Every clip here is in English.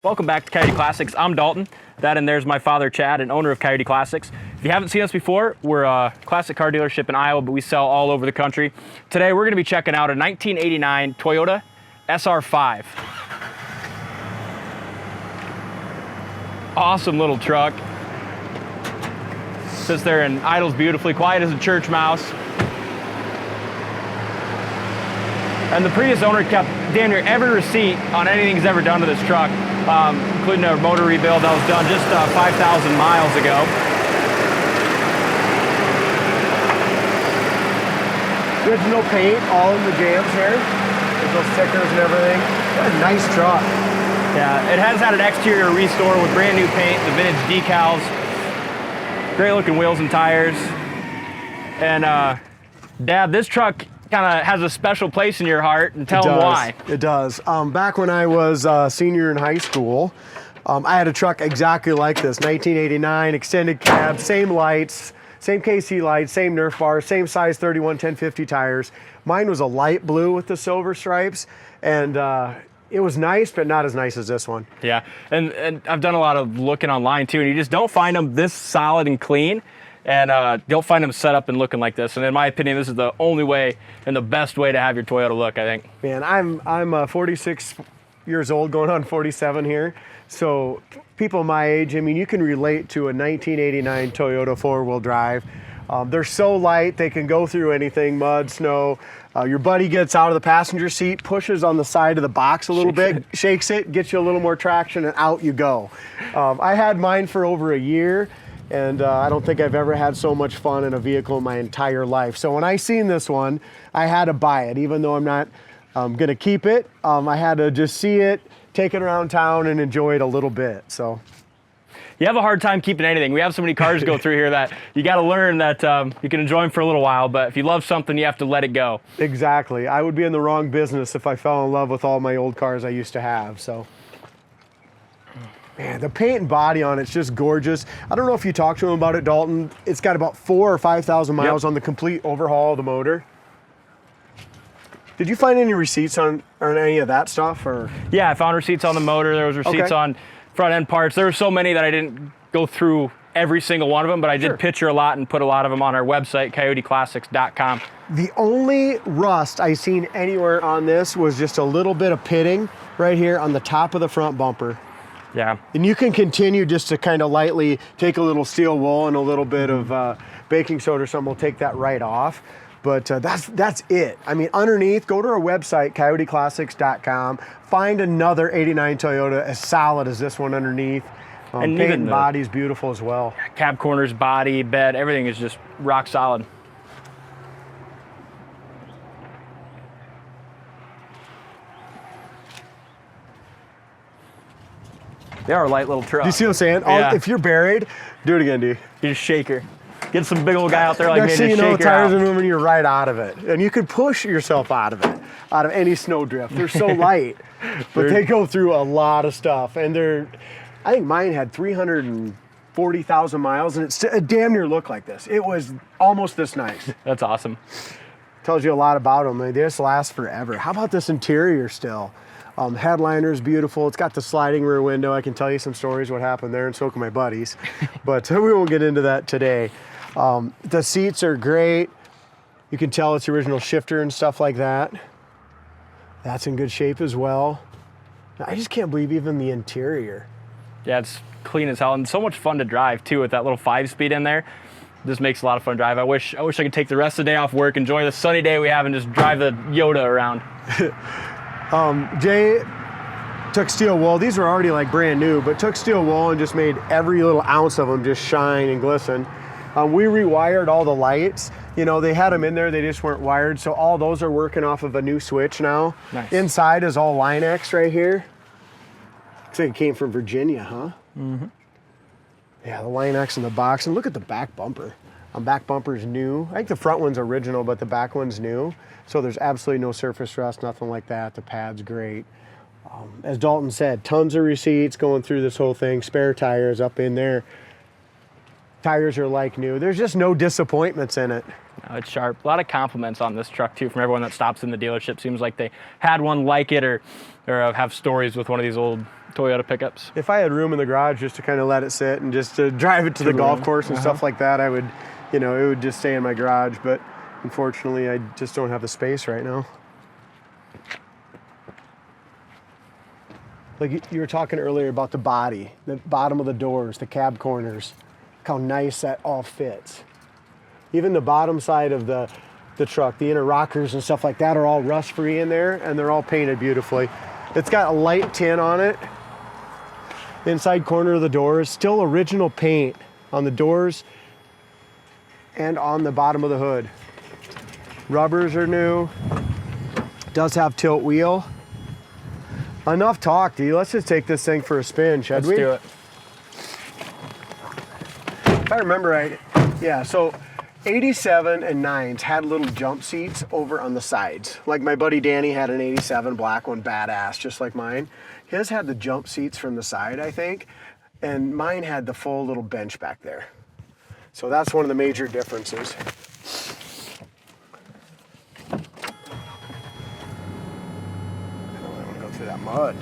Welcome back to Coyote Classics. I'm Dalton. That and there's my father, Chad, and owner of Coyote Classics. If you haven't seen us before, we're a classic car dealership in Iowa, but we sell all over the country. Today, we're going to be checking out a 1989 Toyota Sr5. Awesome little truck. Sits there and idles beautifully, quiet as a church mouse. And the previous owner kept damn near every receipt on anything he's ever done to this truck, including a motor rebuild that was done just 5,000 miles ago. Original paint, all in the jams here. There's those stickers and everything. What a nice truck. Yeah, it has had an exterior restore with brand new paint, the vintage decals, great looking wheels and tires. And Dad, this truck kind of has a special place in your heart, and tell them why. It does. Back when I was a senior in high school, I had a truck exactly like this, 1989, extended cab, same lights, same KC lights, same Nerf bars, same size 31 1050 tires. Mine was a light blue with the silver stripes, and it was nice, but not as nice as this one. Yeah, and I've done a lot of looking online too, and you just don't find them this solid and clean. And you'll find them set up and looking like this. And in my opinion, this is the only way and the best way to have your Toyota look, I think. Man, I'm 46 years old, going on 47 here. So people my age, I mean, you can relate to a 1989 Toyota four-wheel drive. They're so light, they can go through anything, mud, snow. Your buddy gets out of the passenger seat, pushes on the side of the box a little bit, shakes it, gets you a little more traction, and out you go. I had mine for over a year. And I don't think I've ever had so much fun in a vehicle in my entire life. So when I seen this one, I had to buy it. Even though I'm not gonna keep it, I had to just see it, take it around town and enjoy it a little bit, so. You have a hard time keeping anything. We have so many cars go through here that you gotta learn that you can enjoy them for a little while, but if you love something, you have to let it go. Exactly. I would be in the wrong business if I fell in love with all my old cars I used to have, so. Man, the paint and body on it's just gorgeous. I don't know if you talked to him about it, Dalton. It's got about 4,000 or 5,000 miles on the complete overhaul of the motor. Did you find any receipts on any of that stuff? Or? Yeah, I found receipts on the motor. There was receipts on front end parts. There were so many that I didn't go through every single one of them, but I did picture a lot and put a lot of them on our website, coyoteclassics.com. The only rust I seen anywhere on this was just a little bit of pitting right here on the top of the front bumper. Yeah. And you can continue just to kind of lightly take a little steel wool and a little bit of baking soda or something. We'll take that right off. But that's it. I mean, underneath, go to our website, coyoteclassics.com. Find another 89 Toyota as solid as this one underneath. And paint and body is beautiful as well. Cab corners, body, bed, everything is just rock solid. They are a light little truck. Do you see what I'm saying? Yeah. If you're buried, do it again, D. You just shake her. Get some big old guy out there like me and just shake her out. Next thing you know, tires are moving, you're right out of it. And you can push yourself out of it, out of any snowdrift. They're so light, but they go through a lot of stuff. And I think mine had 340,000 miles, and it damn near looked like this. It was almost this nice. That's awesome. Tells you a lot about them. They just last forever. How about this interior still? Headliner is beautiful. It's got the sliding rear window. I can tell you some stories what happened there, and so can my buddies. But we won't get into that today. The seats are great. You can tell it's original shifter and stuff like that. That's in good shape as well. I just can't believe even the interior. Yeah, it's clean as hell and so much fun to drive too with that little 5-speed in there. This makes a lot of fun to drive. I wish I could take the rest of the day off work, enjoy the sunny day we have, and just drive the Yoda around. Jay took steel wool. These were already like brand new, but took steel wool and just made every little ounce of them just shine and glisten. We rewired all the lights. You know, they had them in there, they just weren't wired. So all those are working off of a new switch now. Nice. Inside is all Line-X right here. Looks like it came from Virginia, huh? Mm-hmm. Yeah, the Line-X in the box. And look at the back bumper. Back bumper's new. I think the front one's original, but the back one's new. So there's absolutely no surface rust, nothing like that. The pad's great. As Dalton said, tons of receipts going through this whole thing. Spare tires up in there. Tires are like new. There's just no disappointments in it. No, it's sharp. A lot of compliments on this truck too from everyone that stops in the dealership. Seems like they had one like it or have stories with one of these old Toyota pickups. If I had room in the garage just to kind of let it sit and just to drive it to the golf course and stuff like that, I would, you know, it would just stay in my garage. But unfortunately, I just don't have the space right now. Like you were talking earlier about the body, the bottom of the doors, the cab corners, look how nice that all fits. Even the bottom side of the truck, the inner rockers and stuff like that are all rust-free in there, and they're all painted beautifully. It's got a light tin on it. The inside corner of the door is still original paint on the doors and on the bottom of the hood. Rubbers are new. Does have tilt wheel. Enough talk, D. Let's just take this thing for a spin, should we? Let's do it. If I remember right, yeah, so 87 and 9s had little jump seats over on the sides. Like my buddy Danny had an 87 black one, badass, just like mine. His had the jump seats from the side, I think, and mine had the full little bench back there. So that's one of the major differences. I don't want to go through that mud.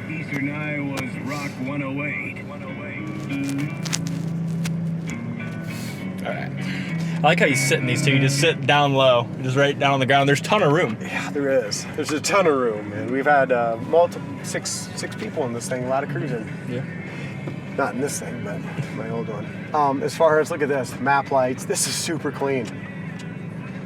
Eastern Iowa's Rock 108. All right. I like how you sit in these two. You just sit down low, just right down on the ground. There's a ton of room. Yeah, there is. There's a ton of room, man. We've had six people in this thing, a lot of cruising. Yeah. Not in this thing, but my old one. As far as, look at this, map lights. This is super clean.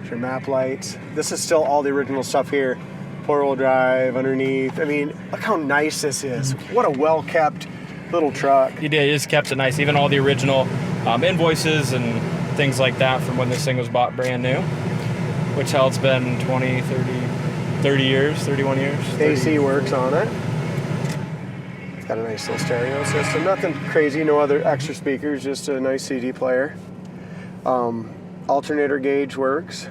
Your map lights. This is still all the original stuff here. Four-wheel drive underneath. I mean, look how nice this is. What a well-kept little truck. You did. You just kept it nice. Even all the original invoices and things like that from when this thing was bought brand new, which hell, it's been 20, 30 years, 31 years. 30. AC works on it. It's got a nice little stereo system. Nothing crazy, no other extra speakers, just a nice CD player. Alternator gauge works.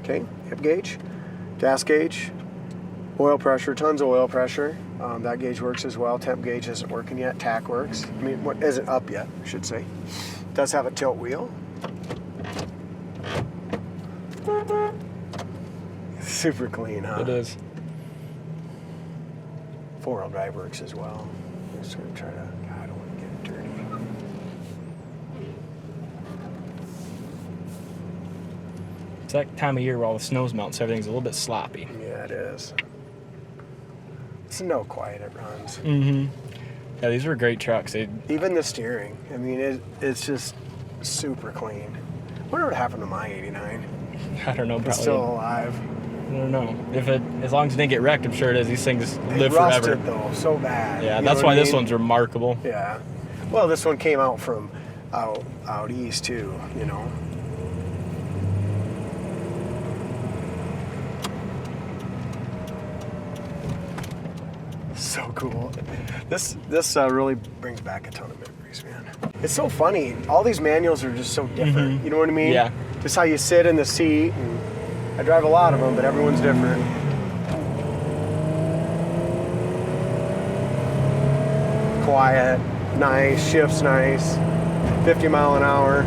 Okay, hip gauge, gas gauge, oil pressure, tons of oil pressure. That gauge works as well. Temp gauge isn't working yet. Tack works. I mean, what isn't up yet, I should say. Does have a tilt wheel. Super clean, huh? It is. Four-wheel drive works as well. Just gonna try to. God, I don't want to get it dirty. It's that time of year where all the snow's melting, so everything's a little bit sloppy. Yeah, it is. It's no quiet. It runs. Mm-hmm. Yeah, these were great trucks. Even the steering. I mean, it's just super clean. I wonder what happened to my '89. I don't know. It's Probably. still alive. I don't know. As long as it didn't get wrecked, I'm sure it is. These things They live rusted forever. though, so bad. Yeah, You that's know why what I this mean? one's remarkable. Yeah. Well, this one came out from out east too. You know. So cool. This really brings back a ton of memories, man. It's so funny. All these manuals are just so different. Mhm. You know what I mean? Yeah. Just how you sit in the seat. And I drive a lot of them, but everyone's different. Quiet, nice, shifts nice, 50 mile an hour.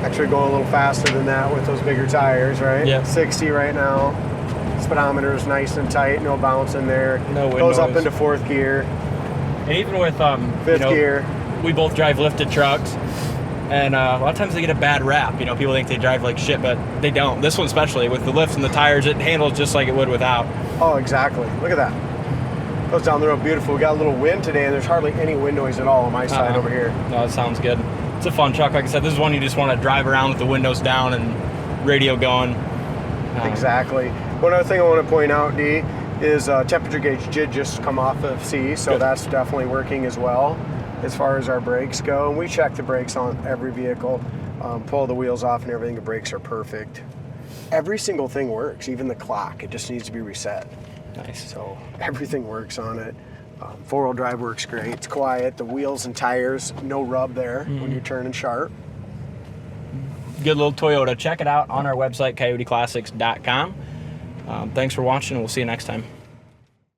Actually going a little faster than that with those bigger tires, right? Yeah. 60 right now. Speedometer is nice and tight, no bounce in there. No wind Goes up noise. into fourth gear, And even with fifth gear. we both drive lifted trucks, and a lot of times they get a bad rap. You know, people think they drive like shit, but they don't. This one especially, with the lifts and the tires, it handles just like it would without. Oh, exactly. Look at that. Goes down the road beautiful. We got a little wind today, and there's hardly any wind noise at all on my side over here. No, that sounds good. It's a fun truck. Like I said, this is one you just want to drive around with the windows down and radio going. Exactly. One other thing I want to point out, D, is temperature gauge did just come off of C, so Good. that's definitely working as well as far as our brakes go. And we check the brakes on every vehicle, pull the wheels off and everything. The brakes are perfect. Every single thing works, even the clock. It just needs to be reset. Nice. So everything works on it. Four-wheel drive works great. It's quiet. The wheels and tires, no rub there when you're turning sharp. Good little Toyota. Check it out on our website, coyoteclassics.com. Thanks for watching, and we'll see you next time.